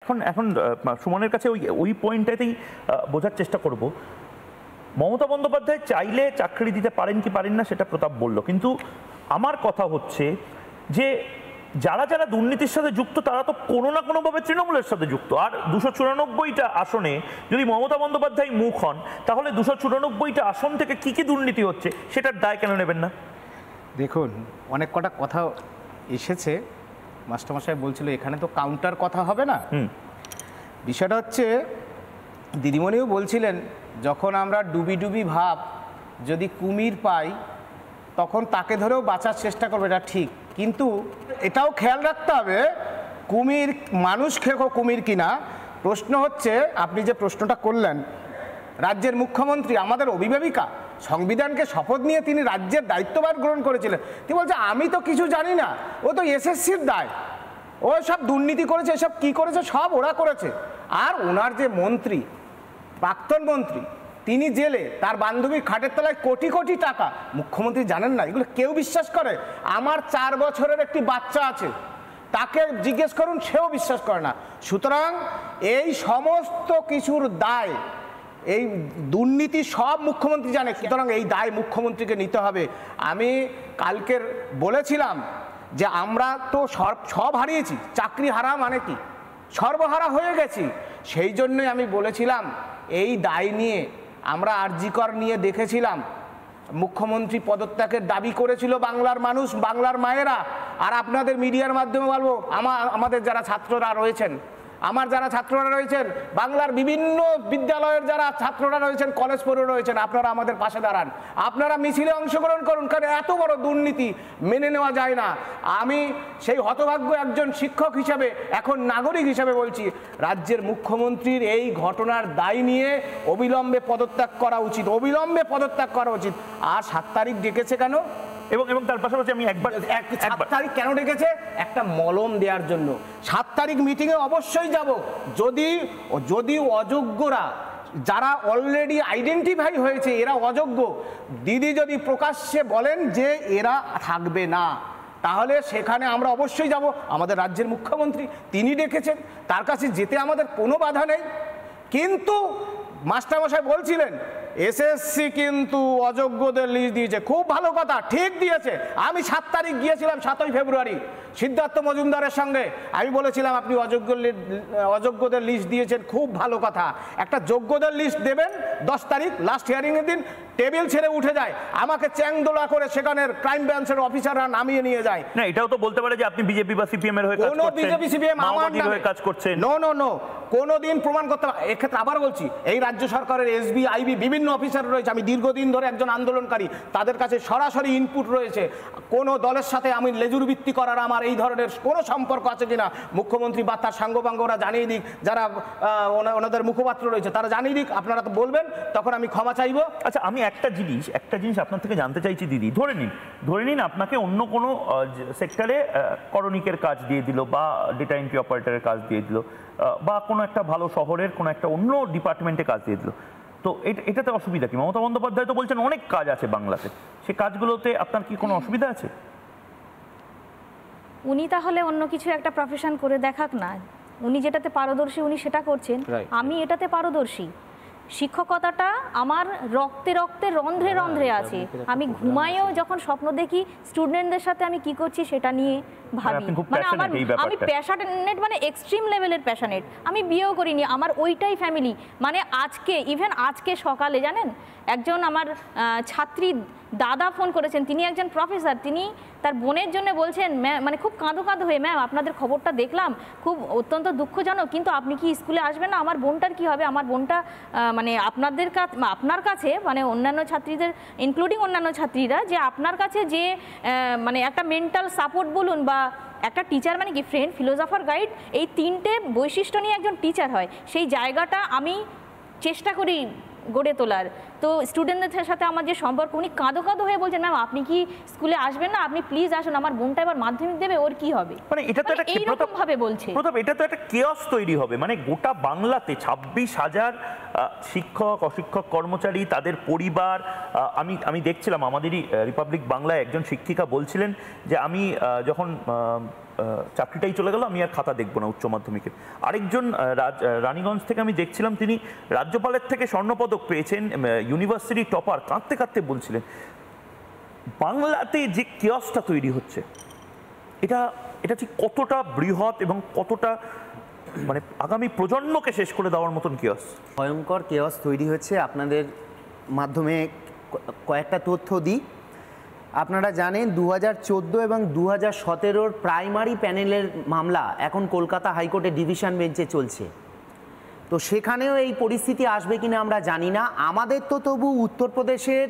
এখন এখন সুমনের কাছে ওই ওই পয়েন্টটাতেই বোঝার চেষ্টা করব। মমতা বন্দ্যোপাধ্যায় চাইলে চাকরি দিতে পারেন কি পারেন না সেটা প্রতাপ বলল, কিন্তু আমার কথা হচ্ছে যে যারা যারা দুর্নীতির সাথে যুক্ত তারা তো কোনো না কোনোভাবে তৃণমূলের সাথে যুক্ত। আর 294টা আসনে যদি মমতা বন্দ্যোপাধ্যায় মুখ হন, তাহলে 294টা আসন থেকে কি কি দুর্নীতি হচ্ছে সেটার দায় কেন নেবেন না? দেখুন, অনেক কটা কথা এসেছে, মাস্টারমশাই বলছিল এখানে তো কাউন্টার কথা হবে না। বিষয়টা হচ্ছে, দিদিমণিও বলছিলেন যখন আমরা ডুবি ডুবি ভাব যদি কুমির পাই তখন তাকে ধরেও বাঁচার চেষ্টা করবে, এটা ঠিক। কিন্তু এটাও খেয়াল রাখতে হবে কুমির মানুষ খেকো কুমির কিনা। প্রশ্ন হচ্ছে, আপনি যে প্রশ্নটা করলেন, রাজ্যের মুখ্যমন্ত্রী আমাদের অভিভাবিকা, সংবিধানকে শপথ নিয়ে তিনি রাজ্যের দায়িত্বভার গ্রহণ করেছিলেন। তিনি বলছে আমি তো কিছু জানি না, ও তো এসএসসির দায়, ও সব দুর্নীতি করেছে, এসব কি করেছে সব ওরা করেছে। আর ওনার যে মন্ত্রী, প্রাক্তন মন্ত্রী, তিনি জেলে, তার বান্ধবীর খাটের তলায় কোটি কোটি টাকা। মুখ্যমন্ত্রী জানেন না? এগুলো কেউ বিশ্বাস করে? আমার 4 বছরের একটি বাচ্চা আছে, তাকে জিজ্ঞেস করুন, সেও বিশ্বাস করে না। সুতরাং এই সমস্ত কিছুর দায়, এই দুর্নীতি সব মুখ্যমন্ত্রী জানে, সুতরাং এই দায় মুখ্যমন্ত্রীকে নিতে হবে। আমি কালকের বলেছিলাম যে আমরা তো সব হারিয়েছি, চাকরি হারা মানে কি, সর্বহারা হয়ে গেছি। সেই জন্যই আমি বলেছিলাম এই দায় নিয়ে আমরা আরজি কর নিয়ে দেখেছিলাম, মুখ্যমন্ত্রী পদত্যাগের দাবি করেছিল বাংলার মানুষ, বাংলার মায়েরা। আর আপনাদের মিডিয়ার মাধ্যমে বলবো, আমাদের যারা ছাত্ররা রয়েছেন, বাংলার বিভিন্ন বিদ্যালয়ের যারা ছাত্ররা রয়েছেন, কলেজ পড়ে রয়েছেন, আপনারা আমাদের পাশে দাঁড়ান, আপনারা মিছিলে অংশগ্রহণ করুন, কারণ এত বড় দুর্নীতি মেনে নেওয়া যায় না। আমি সেই হতভাগ্য একজন শিক্ষক হিসাবে, এখন নাগরিক হিসাবে বলছি, রাজ্যের মুখ্যমন্ত্রীর এই ঘটনার দায় নিয়ে অবিলম্বে পদত্যাগ করা উচিত, অবিলম্বে পদত্যাগ করা উচিত। আর 7 তারিখ ডেকেছে কেন? এবং তার পাশাপাশি আমি 7 তারিখ কেন ডেকেছে? একটা মলম দেওয়ার জন্য। 7 তারিখ মিটিংয়ে অবশ্যই যাব। যদি অযোগ্যরা, যারা অলরেডি আইডেন্টিফাই হয়েছে এরা অযোগ্য, দিদি যদি প্রকাশ্যে বলেন যে এরা থাকবে না, তাহলে সেখানে আমরা অবশ্যই যাব। আমাদের রাজ্যের মুখ্যমন্ত্রী তিনি ডেকেছেন, তার কাছে যেতে আমাদের কোনো বাধা নেই। কিন্তু মাস্টারমশাই বলছিলেন এসএসসি কিন্তু অযোগ্যদের লিস্ট দিয়েছে, খুব ভালো কথা, ঠিক দিয়েছে। আমি 7 তারিখ গিয়েছিলাম, 7ই ফেব্রুয়ারি, সিদ্ধার্থ মজুমদারের সঙ্গে। আমি বলেছিলাম আপনি অযোগ্যদের লিস্ট দিয়েছেন, খুব ভালো কথা। একটা যোগ্যদের লিস্ট দেবেন 10 তারিখ, লাস্ট হিয়ারিংয়ের দিন। টেবিল ছেড়ে উঠে যায়, আমাকে চ্যাংদোলা করে সেখানের ক্রাইম ব্রাঞ্চের অফিসাররা নামিয়ে নিয়ে যায়। না, এটাও তো বলতে পারে যে আপনি বিজেপি বা সিপিএম এর হয়ে কাজ করছেন, বিজেপি সিপিএম আমার হয়ে কাজ করছেন। নো, কোনোদিন প্রমাণ করতে পারে। এক্ষেত্রে আবার বলছি, এই রাজ্য সরকারের এসবি, আইবি বিভিন্ন অফিসার রয়েছে, আমি দীর্ঘদিন ধরে একজন আন্দোলনকারী, তাদের কাছে সরাসরি ইনপুট রয়েছে। কোনো দলের সাথে আমি লেজুর ভিত্তি করার আমার এই ধরনের কোনো সম্পর্ক আছে কিনা মুখ্যমন্ত্রী বা তার সাঙ্গপাঙ্গরা জানিয়ে দিক, যারা ওনাদের মুখপাত্র রয়েছে তারা জানিয়ে দিক, আপনারা তো বলবেন, তখন আমি ক্ষমা চাইবো। আচ্ছা, আমি একটা জিনিস আপনার থেকে জানতে চাইছি দিদি। ধরে নিন আপনাকে অন্য কোনো সেক্টরে করণিকের কাজ দিয়ে দিল, বা ডেটা এন্ট্রি অপারেটরের কাজ দিয়ে দিল, বা কোনো একটা ভালো শহরের কোনো একটা অন্য ডিপার্টমেন্টে কাজ দিয়ে দিল, তো এটাতে অসুবিধা কি? মমতা বন্দ্যোপাধ্যায় তো বলছেন অনেক কাজ আছে বাংলাতে, সে কাজগুলোতে আপনার কি কোনো অসুবিধা আছে? উনি তাহলে অন্য কিছু একটা প্রফেশন করে দেখাক না। উনি যেটাতে পারদর্শী উনি সেটা করছেন, আমি এটাতে পারদর্শী। শিক্ষকতাটা আমার রক্তে রক্তে রন্ধ্রে রন্ধ্রে আছে। আমি ঘুমাইও যখন স্বপ্ন দেখি স্টুডেন্টদের সাথে আমি কি করছি সেটা নিয়ে ভাবি। মানে আমি প্যাশনেট, মানে এক্সট্রিম লেভেলের প্যাশনেট। আমি বিয়েও করিনি, আমার ওইটাই ফ্যামিলি। মানে আজকে সকালে জানেন, একজন আমার ছাত্রী দাদা ফোন করেছেন, তিনি একজন প্রফেসর, তিনি তার বোনের জন্য বলছেন, মানে খুব কাঁদো হয়ে, ম্যাম আপনাদের খবরটা দেখলাম, খুব অত্যন্ত দুঃখজনক, কিন্তু আপনি কি স্কুলে আসবেন না? আমার বোনটার কি হবে? আমার বোনটা মানে আপনার কাছে, মানে অন্যান্য ছাত্রীদের ইনক্লুডিং অন্যান্য ছাত্রীরা, যে আপনার কাছে যে মানে একটা মেন্টাল সাপোর্ট বলুন, বা একটা টিচার মানে কি ফ্রেন্ড, ফিলোসফার, গাইড, এই 3টে বৈশিষ্ট্য নিয়ে একজন টিচার হয়, সেই জায়গাটা আমি চেষ্টা করি গড়ে তোলার। তো স্টুডেন্টদের সাথে আমার যে সম্পর্ক, উনি কাঁদো হয়ে বলছেন, ম্যাম আপনি কি স্কুলে আসবেন না? আপনি প্লিজ আসুন, আমার বোনটা এবার মাধ্যমিক দেবে, ওর কি হবে? মানে এটা তো একটা এইরকম ভাবে বলছে। এটা তো একটা কেওস তৈরি হবে। মানে গোটা বাংলাতে 26,000 শিক্ষক, অশিক্ষক কর্মচারী, তাদের পরিবার। আমি দেখছিলাম আমাদেরই রিপাবলিক বাংলায় একজন শিক্ষিকা বলছিলেন যে আমি যখন চাকরিটাই চলে গেল, আমি আর খাতা দেখবো না উচ্চ মাধ্যমিকের। আরেকজন রানীগঞ্জ থেকে আমি দেখছিলাম, তিনি রাজ্যপালের থেকে স্বর্ণপদক পেয়েছেন, ইউনিভার্সিটি টপার, কাঁদতে কাঁদতে বলছিলেন বাংলাতে যে কিয়সটা তৈরি হচ্ছে এটা ঠিক কতটা বৃহৎ এবং কতটা মানে আগামী প্রজন্মকে শেষ করে দেওয়ার মতন কিয়স। ভয়ঙ্কর কেওয়াস তৈরি হচ্ছে। আপনাদের মাধ্যমে কয়েকটা তথ্য দিই। আপনারা জানেন 2014 এবং 2017 প্রাইমারি প্যানেলের মামলা এখন কলকাতা হাইকোর্টে ডিভিশন বেঞ্চে চলছে। তো সেখানেও এই পরিস্থিতি আসবে কিনা আমরা জানি না। আমাদের তো তবু উত্তরপ্রদেশের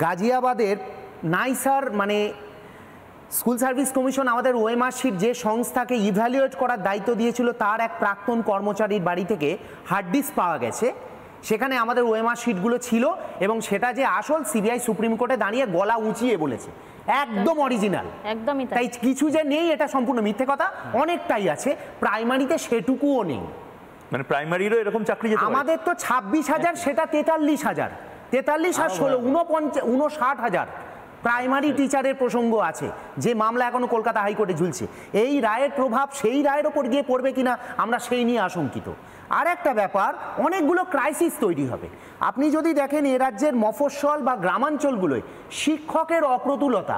গাজিয়াবাদের নাইসার মানে স্কুল সার্ভিস কমিশন আমাদের ওএমআর শিট যে সংস্থাকে ইভ্যালুয়েট করার দায়িত্ব দিয়েছিল, তার এক প্রাক্তন কর্মচারীর বাড়ি থেকে হার্ড ডিস্ক পাওয়া গেছে। সেখানে আমাদের ওএমআর শিটগুলো ছিল এবং সেটা যে আসল সিবিআই সুপ্রিম কোর্টে দাঁড়িয়ে গলা উঁচিয়ে বলেছে একদম অরিজিনাল। একদমই তাই কিছু যে নেই এটা সম্পূর্ণ মিথ্যে কথা, অনেকটাই আছে। প্রাইমারিতে সেটুকুও নেই। মানে প্রাইমারিরও এরকম চাকরি যেতে পারে? আমাদের তো 26,000, সেটা 43,000, 43 আর 16 59,000 প্রাইমারি টিচারের প্রসঙ্গ আছে, যে মামলা এখনো কলকাতা হাইকোর্টে ঝুলছে। এই রায়ের প্রভাব সেই রায়ের ওপর গিয়ে পড়বে কিনা আমরা সেই নিয়ে আশঙ্কিত। আর একটা ব্যাপার, অনেকগুলো ক্রাইসিস তৈরি হবে। আপনি যদি দেখেন এ রাজ্যের মফস্বল বা গ্রামাঞ্চলগুলোয় শিক্ষকের অপ্রতুলতা,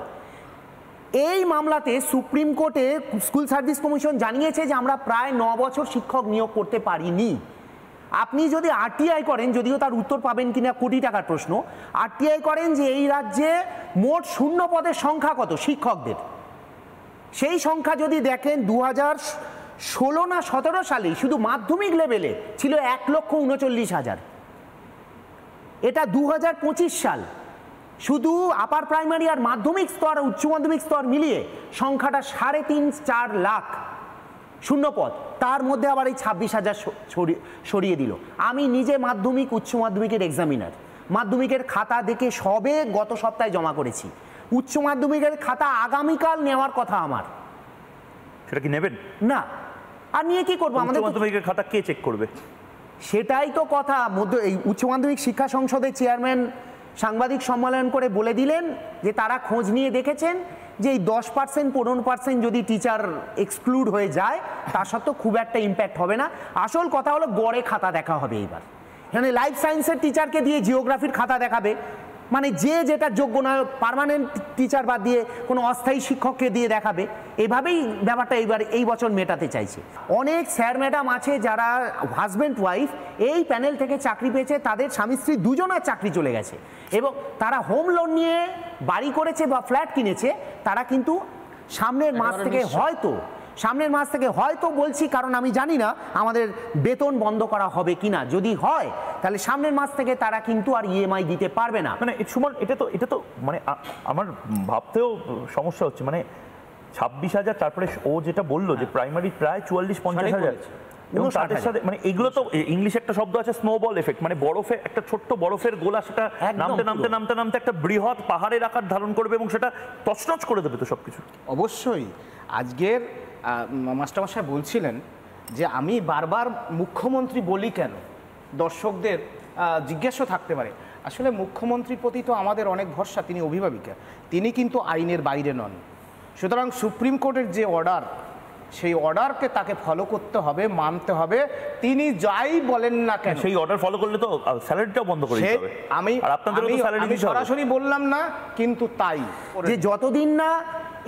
এই মামলাতে সুপ্রিম কোর্টে স্কুল সার্ভিস কমিশন জানিয়েছে যে আমরা প্রায় 9 বছর শিক্ষক নিয়োগ করতে পারিনি। আপনি যদি আরটিআই করেন, যদিও তার উত্তর পাবেন কিনা কোটি টাকার প্রশ্ন, আরটিআই করেন যে এই রাজ্যে মোট শূন্য পদের সংখ্যা কত শিক্ষকদের, সেই সংখ্যা যদি দেখেন 2016 না 17 সালে শুধু মাধ্যমিক লেভেলে ছিল 1,39,000। এটা 2025 সাল, শুধু আপার প্রাইমারি আর মাধ্যমিক স্তর উচ্চ মাধ্যমিক স্তর মিলিয়ে সংখ্যাটা 3.5-4 লাখ শূন্যপদ। তার মধ্যে আবার এই 26,000 সরিয়ে দিল। আমি নিজে মাধ্যমিক উচ্চ মাধ্যমিকের এক্সামিনার, মাধ্যমিকের খাতা দেখে সবে গত সপ্তাহে জমা করেছি। উচ্চ মাধ্যমিকের খাতা আগামীকাল নেওয়ার কথা আমার। সেটা কি নেবেন? না। আর নিয়ে কি করবো? আমাদের উচ্চ মাধ্যমিকের খাতা কে চেক করবে? সেটাই তো কথা। এই উচ্চ মাধ্যমিক শিক্ষা সংসদের চেয়ারম্যান সাংবাদিক সম্মেলন করে বলে দিলেন যে তারা খোঁজ নিয়ে দেখেছেন যে এই 10% 15% যদি টিচার এক্সক্লুড হয়ে যায় তা সত্ত্বেও খুব একটা ইম্প্যাক্ট হবে না। আসল কথা হলো গড়ে খাতা দেখা হবে এইবার। এখানে লাইফ সায়েন্সের টিচারকে দিয়ে জিওগ্রাফির খাতা দেখাবে, মানে যে যেটা যোগ্য নয়, পার্মানেন্ট টিচার বাদ দিয়ে কোনো অস্থায়ী শিক্ষককে দিয়ে দেখাবে। এভাবেই ব্যাপারটা এই বছর মেটাতে চাইছে। অনেক স্যার ম্যাডাম আছে যারা হাজব্যান্ড ওয়াইফ এই প্যানেল থেকে চাকরি পেয়েছে, তাদের স্বামী স্ত্রী দুজনের চাকরি চলে গেছে এবং তারা হোম লোন নিয়ে বাড়ি করেছে বা ফ্ল্যাট কিনেছে। তারা কিন্তু সামনের মাস থেকে হয়তো বলছি, কারণ আমি জানি না আমাদের বেতন বন্ধ করা হবে কিনা, যদি হয় তাহলে সামনের মাস থেকে তারা কিন্তু আর ইএমআই দিতে পারবে না। মানে সুমন, এটা তো মানে আমার ভাবতেও সমস্যা হচ্ছে। মানে 26,000, তারপরে ও যেটা বললো যে প্রাইমারি প্রায় 44-50,000 এবং তাদের সাথে মানে এগুলো তো ইংলিশে একটা শব্দ আছে স্নোবল এফেক্ট, মানে বরফে একটা ছোট্ট বরফের গোলা, সেটা নামতে একটা বৃহৎ পাহাড়ের আকার ধারণ করবে এবং সেটা তছনছ করে দেবে তো সবকিছু। অবশ্যই। আজকের মাস্টারমশাই বলছিলেন যে আমি বারবার মুখ্যমন্ত্রী বলি কেন, দর্শকদের জিজ্ঞাসা থাকতে পারে। আসলে মুখ্যমন্ত্রীর প্রতি তো আমাদের অনেক ভরসা, তিনি অভিভাবিকা, তিনি কিন্তু আইনের বাইরে নন। সুতরাং সুপ্রিম কোর্টের যে অর্ডার, সেই অর্ডারকে তাকে ফলো করতে হবে, মানতে হবে, তিনি যাই বলেন না কেন। সেই অর্ডার ফলো করলে তো স্যালারিটাও বন্ধ করে দিতে হবে। আমি সরাসরি বললাম না, কিন্তু তাই যে যতদিন না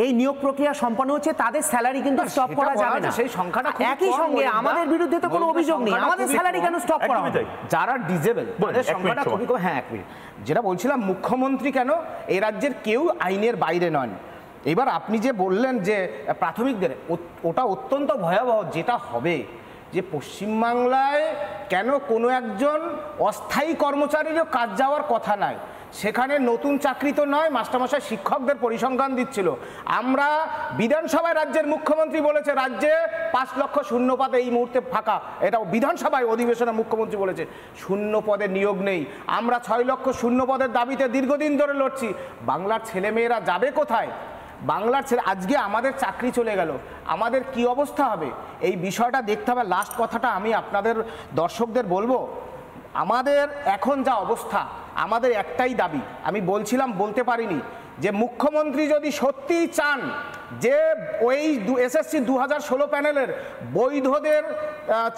এই নিয়োগ প্রক্রিয়া সম্পন্ন হচ্ছে তাদের স্যালারি কিন্তু স্টপ করা যাবে না। সেই সংখ্যাটা একই সঙ্গে আমাদের বিরুদ্ধে তো কোনো অভিযোগ নেই, আমাদের স্যালারি কেন স্টপ করা হবে? যারা ডিজেবল তাদের সংখ্যাটা খুবই কম। হ্যাঁ, এক মিনিট, যেটা বলছিলাম, মুখ্যমন্ত্রী কেন, এই রাজ্যের কেউ আইনের বাইরে নন। এবার আপনি যে বললেন যে প্রাথমিকদের, ওটা অত্যন্ত ভয়াবহ। যেটা হবে যে পশ্চিমবাংলায় কেন কোনো একজন অস্থায়ী কর্মচারীরও কাজ যাওয়ার কথা নয়, সেখানে নতুন চাকরি তো নয়, মাস্টারমশাই শিক্ষকদের পরিসংখ্যান দিচ্ছিল। আমরা বিধানসভায় রাজ্যের মুখ্যমন্ত্রী বলেছে রাজ্যে 5 লক্ষ শূন্য পদে এই মুহূর্তে ফাঁকা, এটা বিধানসভায় অধিবেশনে মুখ্যমন্ত্রী বলেছে শূন্য পদে নিয়োগ নেই। আমরা 6 লক্ষ শূন্য পদের দাবিতে দীর্ঘদিন ধরে লড়ছি। বাংলার ছেলেমেয়েরা যাবে কোথায়? বাংলার ছেলে, আজকে আমাদের চাকরি চলে গেল, আমাদের কি অবস্থা হবে? এই বিষয়টা দেখতে হবে। লাস্ট কথাটা আমি আপনাদের দর্শকদের বলবো, আমাদের এখন যা অবস্থা, আমাদের একটাই দাবি, আমি বলছিলাম বলতে পারিনি, যে মুখ্যমন্ত্রী যদি সত্যিই চান যে ওই এসএসসি 2016 প্যানেলের বৈধদের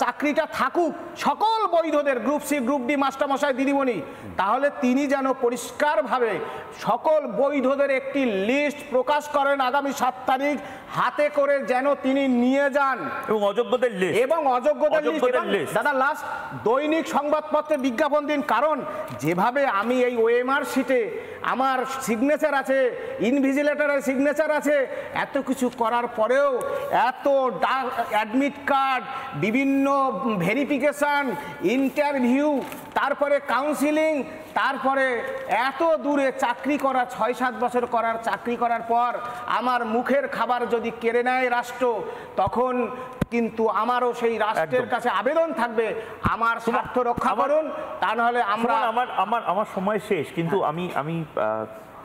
চাকরিটা থাকুক, সকল বৈধদের, গ্রুপ সি গ্রুপ ডি মাস্টারমশাই দিদিমণি, তাহলে তিনি যেন পরিষ্কারভাবে সকল বৈধদের একটি লিস্ট প্রকাশ করেন আগামী 7 তারিখ, হাতে করে যেন তিনি নিয়ে যান এবং অযোগ্যদের লিস্ট। দাদা লাস্ট দৈনিক সংবাদপত্রে বিজ্ঞাপন দিন, কারণ যেভাবে আমি এই ওএমআর শিটে আমার সিগনেচার আছে, ইনভিজিলেটরের সিগনেচার আছে, এত কিছু করার পরেও এত অ্যাডমিট কার্ড, বিভিন্ন ভেরিফিকেশন, ইন্টারভিউ, তারপরে কাউন্সিলিং, তারপরে এত দূরে চাকরি করা, 6-7 বছর করার চাকরি করার পর আমার মুখের খাবার যদি কেড়ে নেয় রাষ্ট্র, তখন কিন্তু আমারও সেই রাষ্ট্রের কাছে আবেদন থাকবে, আমার স্বার্থ রক্ষা করুন, তা নাহলে আমরা আমার সময় শেষ। কিন্তু আমি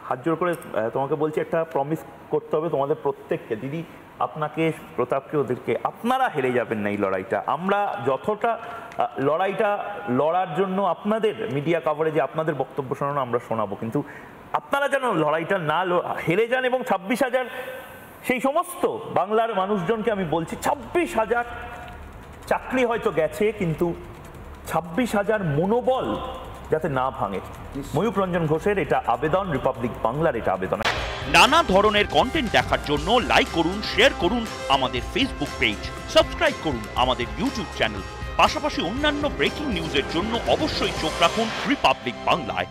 হাত জোর করে তোমাকে বলছি, একটা প্রমিস করতে হবে তোমাদের প্রত্যেককে, দিদি আপনাকে, প্রতাপকে, ওদেরকে, আপনারা হেরে যাবেন না এই লড়াইটা। আমরা যতটা লড়াইটা লড়ার জন্য আপনাদের মিডিয়া কভারেজে আপনাদের বক্তব্য শোনানো আমরা শোনাবো, কিন্তু আপনারা যেন লড়াইটা না হেরে যান। এবং 26,000 সেই সমস্ত বাংলার মানুষজনকে আমি বলছি, 26,000 চাকরি হয়তো গেছে, কিন্তু 26,000 মনোবল যাতে না ভাঙে। ময়ূর রঞ্জন ঘোষের এটা আবেদন, রিপাবলিক বাংলার এটা আবেদন। নানা ধরনের কন্টেন্ট দেখার জন্য লাইক করুন, শেয়ার করুন আমাদের ফেসবুক পেজ, সাবস্ক্রাইব করুন আমাদের ইউটিউব চ্যানেল। পাশাপাশি অন্যান্য ব্রেকিং নিউজের জন্য অবশ্যই চোখ রাখুন রিপাবলিক বাংলায়।